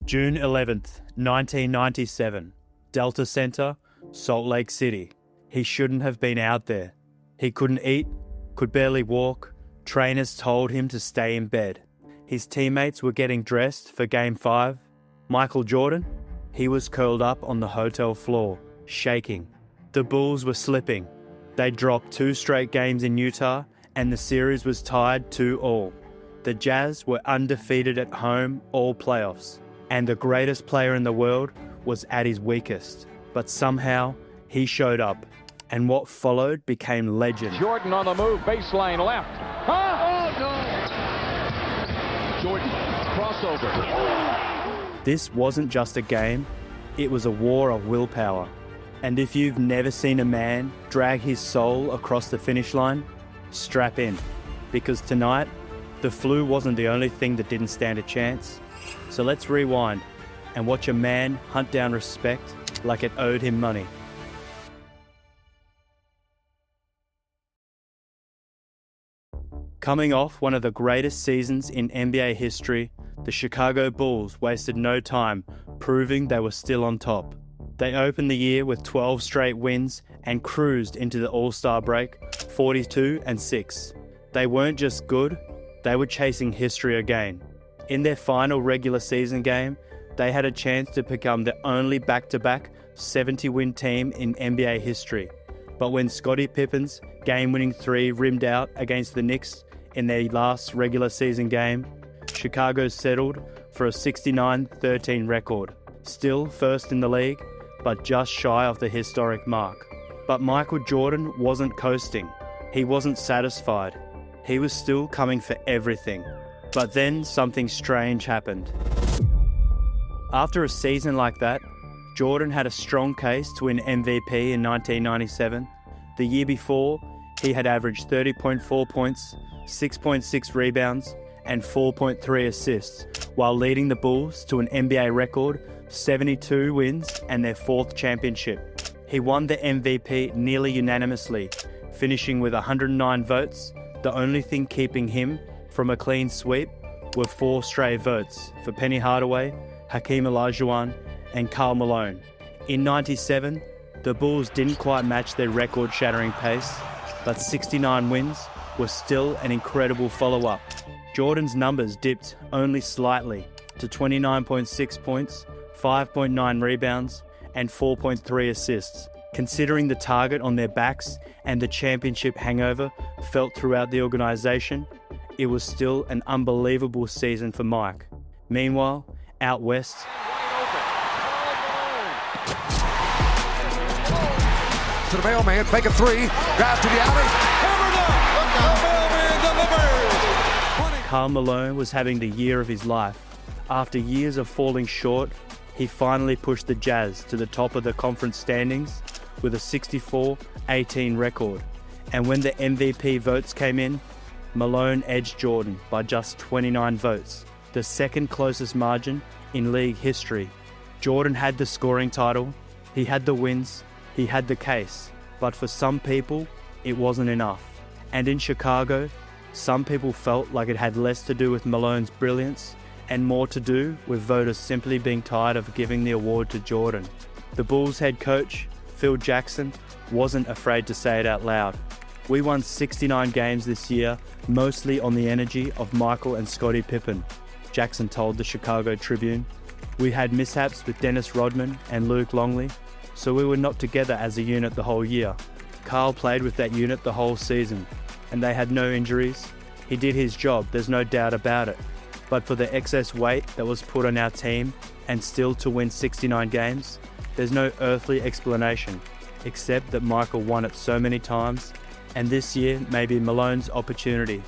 June 11th, 1997. Delta Center, Salt Lake City. He shouldn't have been out there. He couldn't eat, could barely walk. Trainers told him to stay in bed. His teammates were getting dressed for Game 5. Michael Jordan? He was curled up on the hotel floor, shaking. The Bulls were slipping. They dropped 2 straight games in Utah, and the series was tied 2-2. The Jazz were undefeated at home all playoffs, and the greatest player in the world was at his weakest. But somehow, he showed up, and what followed became legend. Jordan on the move, baseline left. Oh, no! Jordan, crossover. This wasn't just a game, it was a war of willpower. And if you've never seen a man drag his soul across the finish line, strap in. Because tonight, the flu wasn't the only thing that didn't stand a chance. So let's rewind and watch a man hunt down respect like it owed him money. Coming off one of the greatest seasons in NBA history, the Chicago Bulls wasted no time proving they were still on top. They opened the year with 12 straight wins and cruised into the All-Star break 42-6. They weren't just good, they were chasing history again. In their final regular season game, they had a chance to become the only back-to-back 70-win team in NBA history. But when Scottie Pippen's game-winning 3 rimmed out against the Knicks in their last regular season game, Chicago settled for a 69-13 record. Still first in the league, but just shy of the historic mark. But Michael Jordan wasn't coasting. He wasn't satisfied. He was still coming for everything. But then something strange happened. After a season like that, Jordan had a strong case to win MVP in 1997. The year before, he had averaged 30.4 points, 6.6 rebounds, and 4.3 assists, while leading the Bulls to an NBA record 72 wins and their 4th championship. He won the MVP nearly unanimously, finishing with 109 votes. The only thing keeping him from a clean sweep were 4 stray votes for Penny Hardaway, Hakeem Olajuwon, and Karl Malone. In '97, the Bulls didn't quite match their record-shattering pace, but 69 wins was still an incredible follow-up. Jordan's numbers dipped only slightly to 29.6 points, 5.9 rebounds, and 4.3 assists. Considering the target on their backs and the championship hangover felt throughout the organisation, it was still an unbelievable season for Mike. Meanwhile, out west, to the mailman, fake a 3, drive to the alley, hammered up, the mailman delivers. Karl Malone was having the year of his life. After years of falling short, he finally pushed the Jazz to the top of the conference standings with a 64-18 record. And when the MVP votes came in, Malone edged Jordan by just 29 votes, the second closest margin in league history. Jordan had the scoring title, he had the wins, he had the case, but for some people, it wasn't enough. And in Chicago, some people felt like it had less to do with Malone's brilliance and more to do with voters simply being tired of giving the award to Jordan. The Bulls head coach, Phil Jackson, wasn't afraid to say it out loud. We won 69 games this year, mostly on the energy of Michael and Scottie Pippen, Jackson told the Chicago Tribune. We had mishaps with Dennis Rodman and Luke Longley, so we were not together as a unit the whole year. Karl played with that unit the whole season, and they had no injuries. He did his job, there's no doubt about it. But for the excess weight that was put on our team, and still to win 69 games, there's no earthly explanation, except that Michael won it so many times, and this year may be Malone's opportunity.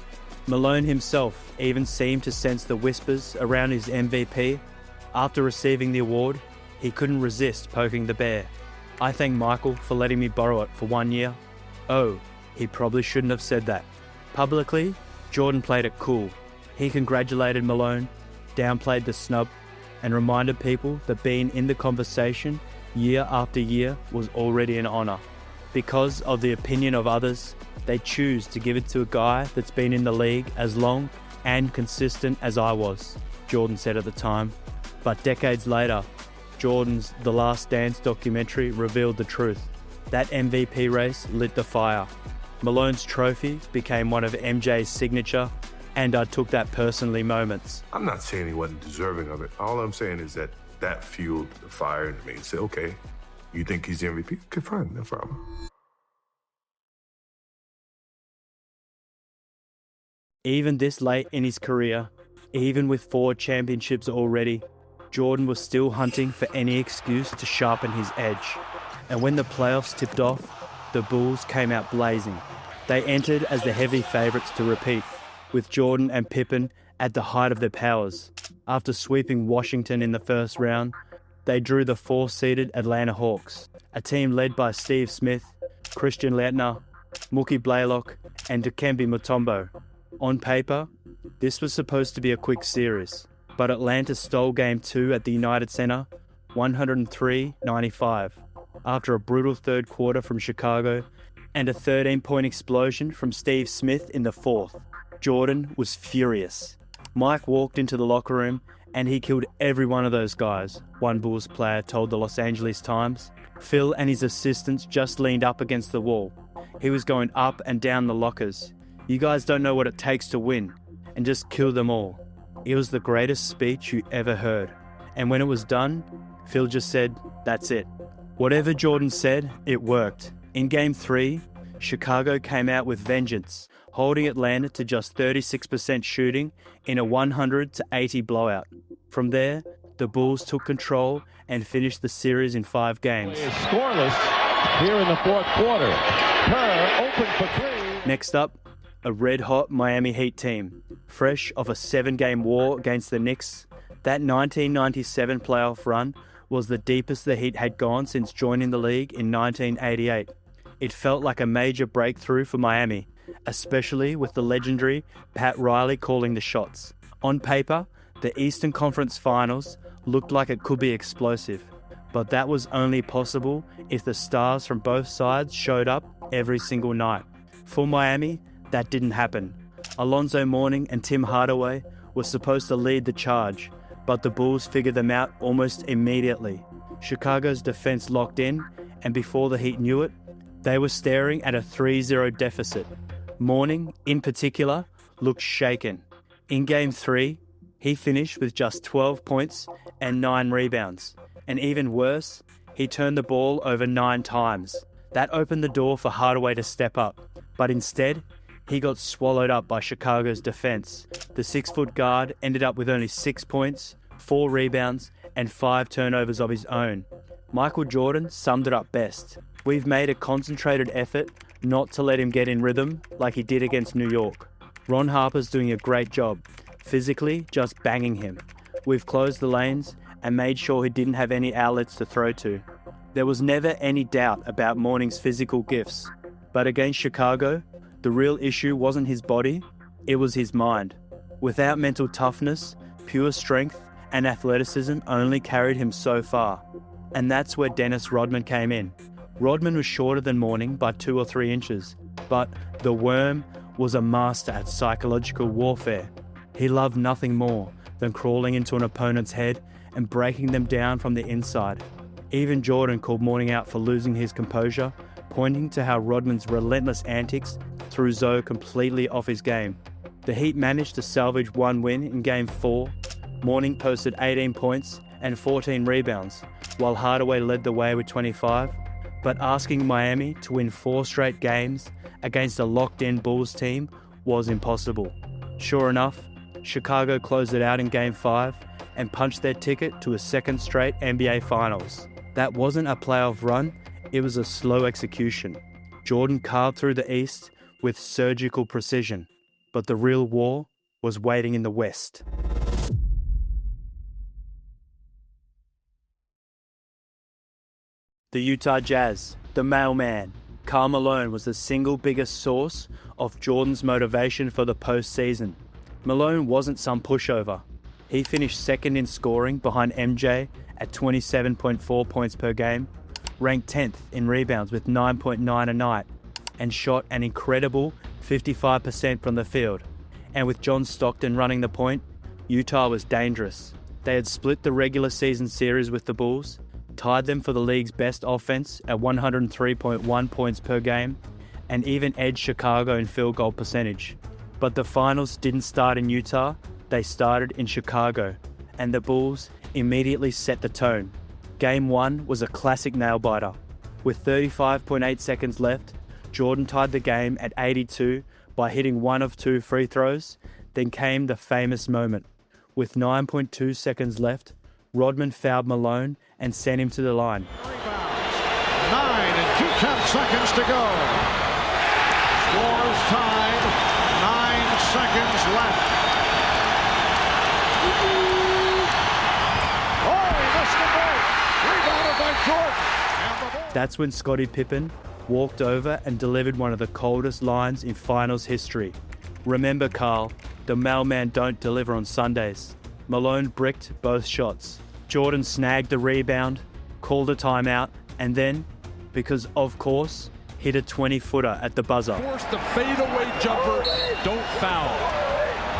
Malone himself even seemed to sense the whispers around his MVP. After receiving the award, he couldn't resist poking the bear. I thank Michael for letting me borrow it for 1 year. Oh, he probably shouldn't have said that. Publicly, Jordan played it cool. He congratulated Malone, downplayed the snub, and reminded people that being in the conversation year after year was already an honour. Because of the opinion of others, they choose to give it to a guy that's been in the league as long and consistent as I was, Jordan said at the time. But decades later, Jordan's The Last Dance documentary revealed the truth. That MVP race lit the fire. Malone's trophy became one of MJ's signature, and I took that personally moments. I'm not saying he wasn't deserving of it. All I'm saying is that fueled the fire in me and say, okay, you think he's the MVP? Okay, fine, no problem. Even this late in his career, even with 4 championships already, Jordan was still hunting for any excuse to sharpen his edge. And when the playoffs tipped off, the Bulls came out blazing. They entered as the heavy favourites to repeat, with Jordan and Pippen at the height of their powers. After sweeping Washington in the first round, they drew the 4-seeded Atlanta Hawks, a team led by Steve Smith, Christian Laettner, Mookie Blaylock, and Dikembe Mutombo. On paper, this was supposed to be a quick series, but Atlanta stole Game 2 at the United Center, 103-95, after a brutal third quarter from Chicago and a 13-point explosion from Steve Smith in the fourth. Jordan was furious. Mike walked into the locker room and he killed every one of those guys, one Bulls player told the Los Angeles Times. Phil and his assistants just leaned up against the wall. He was going up and down the lockers. You guys don't know what it takes to win, and just kill them all. It was the greatest speech you ever heard. And when it was done, Phil just said, that's it. Whatever Jordan said, it worked. In Game 3, Chicago came out with vengeance, holding Atlanta to just 36% shooting in a 100-80 blowout. From there, the Bulls took control and finished the series in 5 games. Scoreless here in the fourth quarter. Kerr open for 3. Next up, a red-hot Miami Heat team. Fresh off a 7-game war against the Knicks, that 1997 playoff run was the deepest the Heat had gone since joining the league in 1988. It felt like a major breakthrough for Miami, especially with the legendary Pat Riley calling the shots. On paper, the Eastern Conference Finals looked like it could be explosive, but that was only possible if the stars from both sides showed up every single night. For Miami, that didn't happen. Alonzo Mourning and Tim Hardaway were supposed to lead the charge, but the Bulls figured them out almost immediately. Chicago's defense locked in, and before the Heat knew it, they were staring at a 3-0 deficit. Mourning, in particular, looked shaken. In Game 3, he finished with just 12 points and 9 rebounds. And even worse, he turned the ball over 9 times. That opened the door for Hardaway to step up, but instead, he got swallowed up by Chicago's defense. The 6-foot guard ended up with only 6 points, 4 rebounds, and 5 turnovers of his own. Michael Jordan summed it up best. We've made a concentrated effort not to let him get in rhythm like he did against New York. Ron Harper's doing a great job, physically just banging him. We've closed the lanes and made sure he didn't have any outlets to throw to. There was never any doubt about Mourning's physical gifts, but against Chicago, the real issue wasn't his body, it was his mind. Without mental toughness, pure strength and athleticism only carried him so far. And that's where Dennis Rodman came in. Rodman was shorter than Mourning by 2 or 3 inches, but the Worm was a master at psychological warfare. He loved nothing more than crawling into an opponent's head and breaking them down from the inside. Even Jordan called Mourning out for losing his composure, pointing to how Rodman's relentless antics threw Zoe completely off his game. The Heat managed to salvage 1 win in Game 4. Mourning posted 18 points and 14 rebounds, while Hardaway led the way with 25. But asking Miami to win 4 straight games against a locked-in Bulls team was impossible. Sure enough, Chicago closed it out in Game 5 and punched their ticket to a 2nd straight NBA Finals. That wasn't a playoff run, it was a slow execution. Jordan carved through the East with surgical precision, but the real war was waiting in the West. The Utah Jazz, the mailman, Karl Malone was the single biggest source of Jordan's motivation for the postseason. Malone wasn't some pushover. He finished 2nd in scoring behind MJ at 27.4 points per game, ranked 10th in rebounds with 9.9 a night, and shot an incredible 55% from the field. And with John Stockton running the point, Utah was dangerous. They had split the regular season series with the Bulls, tied them for the league's best offense at 103.1 points per game, and even edged Chicago in field goal percentage. But the finals didn't start in Utah, they started in Chicago, and the Bulls immediately set the tone. Game 1 was a classic nail-biter. With 35.8 seconds left, Jordan tied the game at 82 by hitting one of two free throws. Then came the famous moment. With 9.2 seconds left, Rodman fouled Malone and sent him to the line. Rebounds. 9 and 2/10 seconds to go. Scores tied. 9 seconds left. Oh, he missed the break. Rebounded by Jordan. That's when Scottie Pippen walked over and delivered one of the coldest lines in finals history. Remember, Carl, the mailman don't deliver on Sundays. Malone bricked both shots. Jordan snagged the rebound, called a timeout, and then, because of course, hit a 20-footer at the buzzer. Force the fadeaway jumper. Don't foul.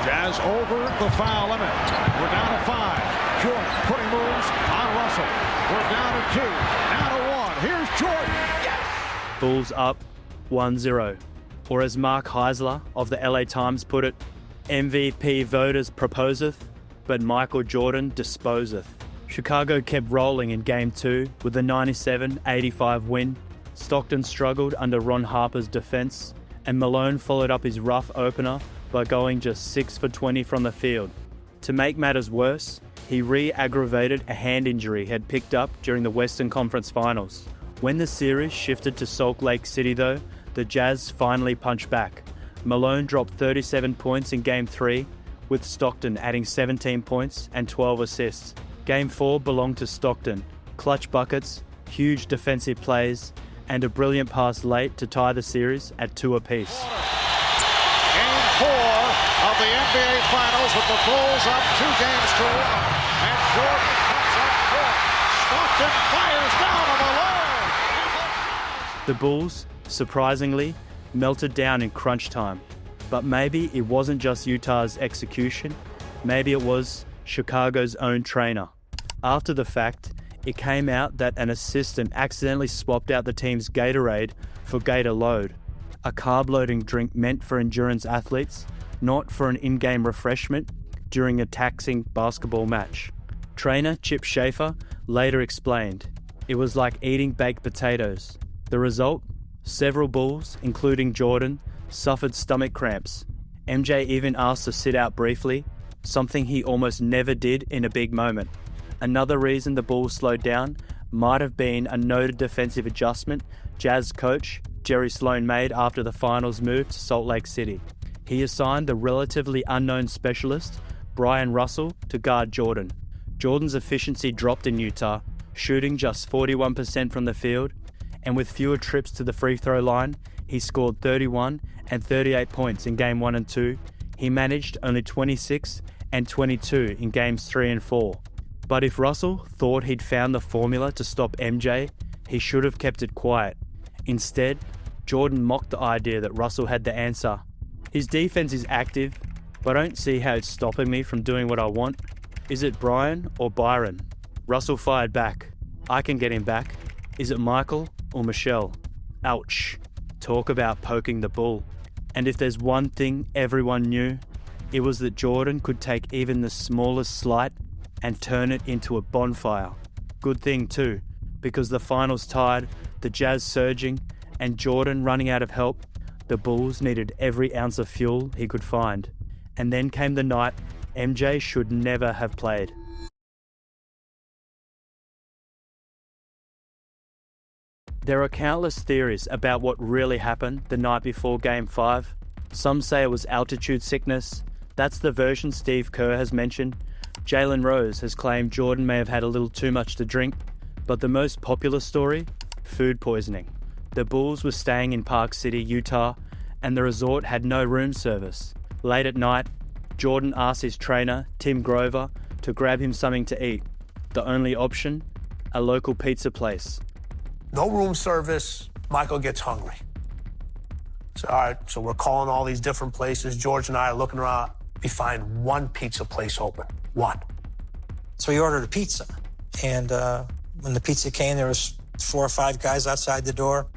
Jazz over the foul limit. We're down to 5. Jordan putting moves on Russell. We're down to 2. Now to 1. Here's Jordan. Bulls up 1-0. Or as Mark Heisler of the LA Times put it, MVP voters proposeth, but Michael Jordan disposeth. Chicago kept rolling in Game 2 with a 97-85 win. Stockton struggled under Ron Harper's defense, and Malone followed up his rough opener by going just 6 for 20 from the field. To make matters worse, he re-aggravated a hand injury he had picked up during the Western Conference Finals. When the series shifted to Salt Lake City though, the Jazz finally punched back. Malone dropped 37 points in Game 3, with Stockton adding 17 points and 12 assists. Game 4 belonged to Stockton. Clutch buckets, huge defensive plays, and a brilliant pass late to tie the series at 2 apiece. Game 4 of the NBA Finals with the Bulls up 2-1. And Jordan comes up court. Stockton fires down on Malone. The Bulls, surprisingly, melted down in crunch time. But maybe it wasn't just Utah's execution, maybe it was Chicago's own trainer. After the fact, it came out that an assistant accidentally swapped out the team's Gatorade for Gatorade, a carb-loading drink meant for endurance athletes, not for an in-game refreshment during a taxing basketball match. Trainer Chip Schaefer later explained, it was like eating baked potatoes. The result? Several Bulls, including Jordan, suffered stomach cramps. MJ even asked to sit out briefly, something he almost never did in a big moment. Another reason the Bulls slowed down might have been a noted defensive adjustment Jazz coach Jerry Sloan made after the finals move to Salt Lake City. He assigned the relatively unknown specialist, Brian Russell, to guard Jordan. Jordan's efficiency dropped in Utah, shooting just 41% from the field, and with fewer trips to the free throw line, he scored 31 and 38 points in Game 1 and 2. He managed only 26 and 22 in Games 3 and 4. But if Russell thought he'd found the formula to stop MJ, he should have kept it quiet. Instead, Jordan mocked the idea that Russell had the answer. His defense is active, but I don't see how it's stopping me from doing what I want. Is it Brian or Byron? Russell fired back. I can get him back. Is it Michael or Michelle? Ouch. Talk about poking the bull. And if there's one thing everyone knew, it was that Jordan could take even the smallest slight and turn it into a bonfire. Good thing too, because the finals tied, the Jazz surging, and Jordan running out of help, the Bulls needed every ounce of fuel he could find. And then came the night MJ should never have played. There are countless theories about what really happened the night before Game 5. Some say it was altitude sickness. That's the version Steve Kerr has mentioned. Jalen Rose has claimed Jordan may have had a little too much to drink. But the most popular story? Food poisoning. The Bulls were staying in Park City, Utah, and the resort had no room service. Late at night, Jordan asked his trainer, Tim Grover, to grab him something to eat. The only option? A local pizza place. No room service, Michael gets hungry. So, all right, so we're calling all these different places. George and I are looking around. We find one pizza place open. One. So he ordered a pizza. And when the pizza came, there was 4 or 5 guys outside the door.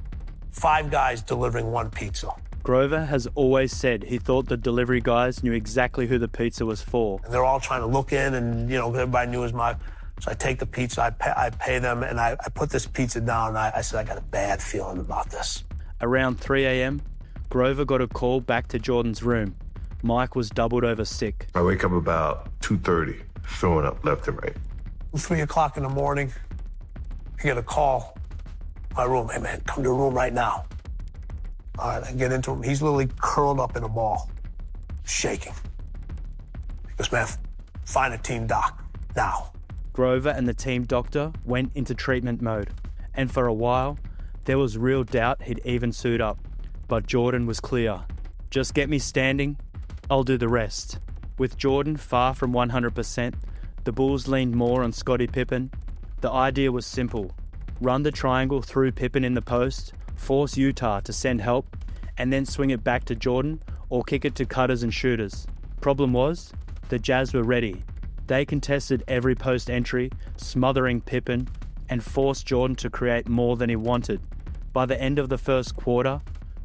5 guys delivering 1 pizza. Grover has always said he thought the delivery guys knew exactly who the pizza was for. And they're all trying to look in, and, everybody knew it was my... So I take the pizza, I pay them, and I put this pizza down, and I said, I got a bad feeling about this. Around 3 a.m., Grover got a call back to Jordan's room. Mike was doubled over sick. I wake up about 2:30, throwing up left and right. 3 o'clock in the morning, I get a call. My room, hey man, come to the room right now. All right, I get into him. He's literally curled up in a ball, shaking. He goes, man, find a team doc, now. Grover and the team doctor went into treatment mode, and for a while, there was real doubt he'd even suit up. But Jordan was clear. Just get me standing, I'll do the rest. With Jordan far from 100%, the Bulls leaned more on Scottie Pippen. The idea was simple. Run the triangle through Pippen in the post, force Utah to send help, and then swing it back to Jordan or kick it to cutters and shooters. Problem was, the Jazz were ready. They contested every post entry, smothering Pippen, and forced Jordan to create more than he wanted. By the end of the first quarter,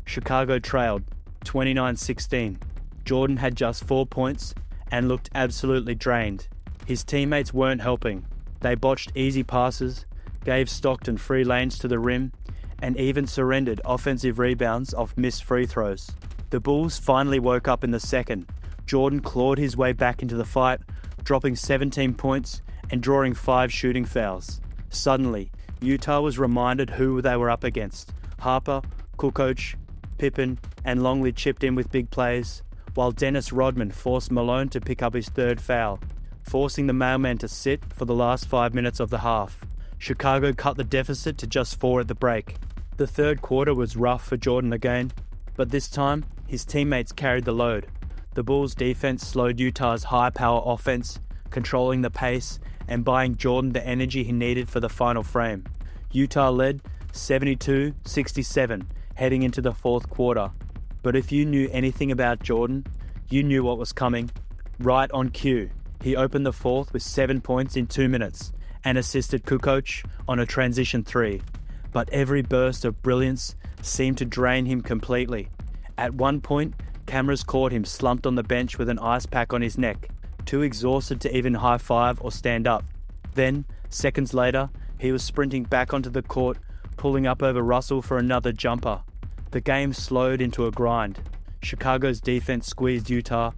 Chicago trailed 29-16. Jordan had just 4 points and looked absolutely drained. His teammates weren't helping. They botched easy passes, gave Stockton free lanes to the rim, and even surrendered offensive rebounds off missed free throws. The Bulls finally woke up in the second. Jordan clawed his way back into the fight, dropping 17 points and drawing 5 shooting fouls. Suddenly, Utah was reminded who they were up against. Harper, Kukoc, Pippen, and Longley chipped in with big plays, while Dennis Rodman forced Malone to pick up his 3rd foul, forcing the mailman to sit for the last 5 minutes of the half. Chicago cut the deficit to just 4 at the break. The third quarter was rough for Jordan again, but this time, his teammates carried the load. The Bulls' defense slowed Utah's high-power offense, controlling the pace and buying Jordan the energy he needed for the final frame. Utah led 72-67 heading into the fourth quarter. But if you knew anything about Jordan, you knew what was coming. Right on cue, he opened the fourth with 7 points in 2 minutes and assisted Kukoc on a transition 3. But every burst of brilliance seemed to drain him completely. At one point, cameras caught him slumped on the bench with an ice pack on his neck, too exhausted to even high-five or stand up. Then, seconds later, he was sprinting back onto the court, pulling up over Russell for another jumper. The game slowed into a grind. Chicago's defense squeezed Utah,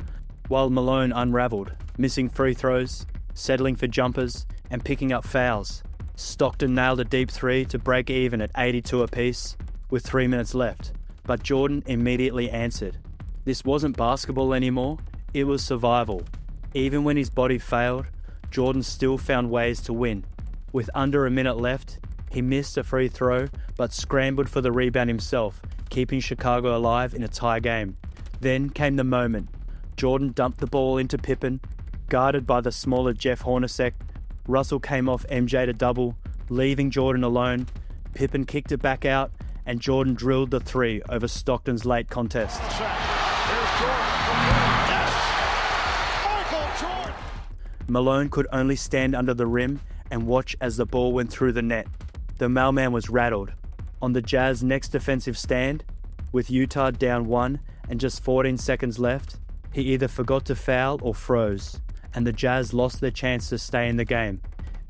while Malone unraveled, missing free throws, settling for jumpers, and picking up fouls. Stockton nailed a deep 3 to break even at 82 apiece, with 3 minutes left. But Jordan immediately answered. This wasn't basketball anymore, it was survival. Even when his body failed, Jordan still found ways to win. With under a minute left, he missed a free throw, but scrambled for the rebound himself, keeping Chicago alive in a tie game. Then came the moment. Jordan dumped the ball into Pippen, guarded by the smaller Jeff Hornacek. Russell came off MJ to double, leaving Jordan alone. Pippen kicked it back out, and Jordan drilled the 3 over Stockton's late contest. Malone could only stand under the rim and watch as the ball went through the net. The mailman was rattled. On the Jazz's next defensive stand, with Utah down 1 and just 14 seconds left, he either forgot to foul or froze, and the Jazz lost their chance to stay in the game.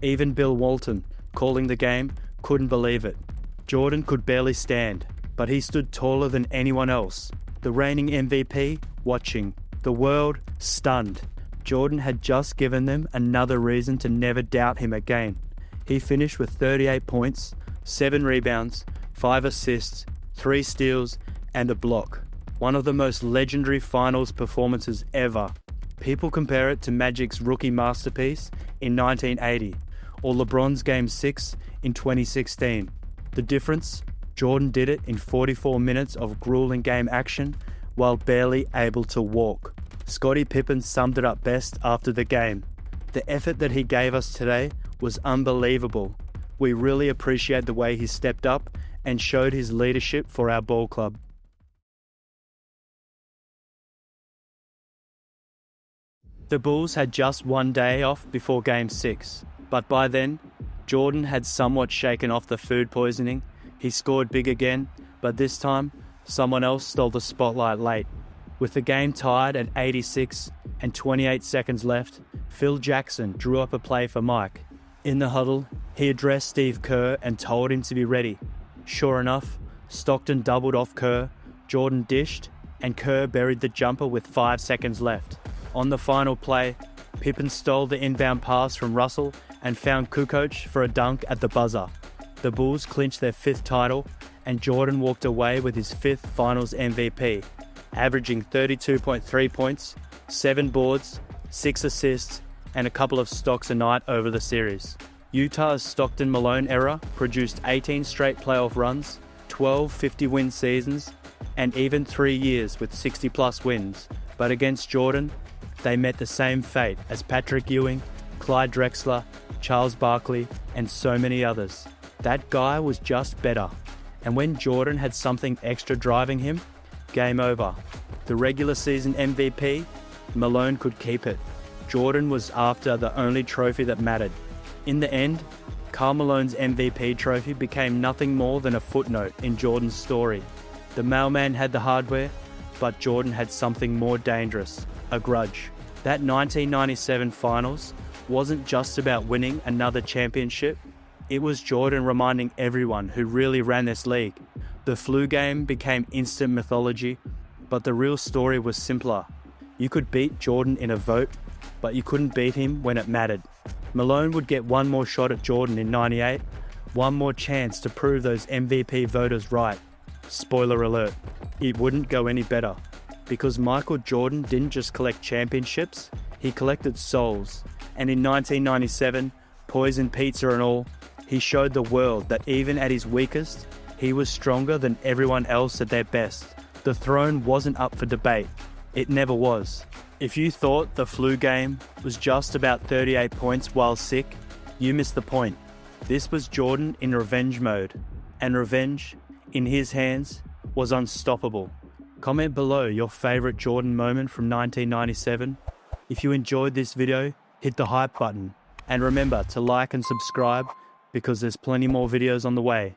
Even Bill Walton, calling the game, couldn't believe it. Jordan could barely stand, but he stood taller than anyone else. The reigning MVP, watching. The world, stunned. Jordan had just given them another reason to never doubt him again. He finished with 38 points, 7 rebounds, 5 assists, 3 steals, and a block. One of the most legendary finals performances ever. People compare it to Magic's rookie masterpiece in 1980, or LeBron's Game 6 in 2016. The difference? Jordan did it in 44 minutes of grueling game action while barely able to walk. Scottie Pippen summed it up best after the game. The effort that he gave us today was unbelievable. We really appreciate the way he stepped up and showed his leadership for our ball club. The Bulls had just one day off before Game 6, but by then, Jordan had somewhat shaken off the food poisoning. He scored big again, but this time, someone else stole the spotlight late. With the game tied at 86 and 28 seconds left, Phil Jackson drew up a play for Mike. In the huddle, he addressed Steve Kerr and told him to be ready. Sure enough, Stockton doubled off Kerr, Jordan dished, and Kerr buried the jumper with 5 seconds left. On the final play, Pippen stole the inbound pass from Russell and found Kukoc for a dunk at the buzzer. The Bulls clinched their 5th title, and Jordan walked away with his 5th Finals MVP, averaging 32.3 points, 7 boards, 6 assists, and a couple of stocks a night over the series. Utah's Stockton-Malone era produced 18 straight playoff runs, 12 50-win seasons, and even 3 years with 60-plus wins. But against Jordan, they met the same fate as Patrick Ewing, Clyde Drexler, Charles Barkley, and so many others. That guy was just better. And when Jordan had something extra driving him, game over. The regular season MVP, Malone could keep it. Jordan was after the only trophy that mattered. In the end, Karl Malone's MVP trophy became nothing more than a footnote in Jordan's story. The mailman had the hardware, but Jordan had something more dangerous, a grudge. That 1997 finals wasn't just about winning another championship. It was Jordan reminding everyone who really ran this league. The flu game became instant mythology, but the real story was simpler. You could beat Jordan in a vote, but you couldn't beat him when it mattered. Malone would get one more shot at Jordan in '98, one more chance to prove those MVP voters right. Spoiler alert, it wouldn't go any better, because Michael Jordan didn't just collect championships, he collected souls. And in 1997, poison pizza and all, he showed the world that even at his weakest, he was stronger than everyone else at their best. The throne wasn't up for debate. It never was. If you thought the flu game was just about 38 points while sick, you missed the point. This was Jordan in revenge mode, and revenge, in his hands, was unstoppable. Comment below your favorite Jordan moment from 1997. If you enjoyed this video, hit the hype button, and remember to like and subscribe because there's plenty more videos on the way.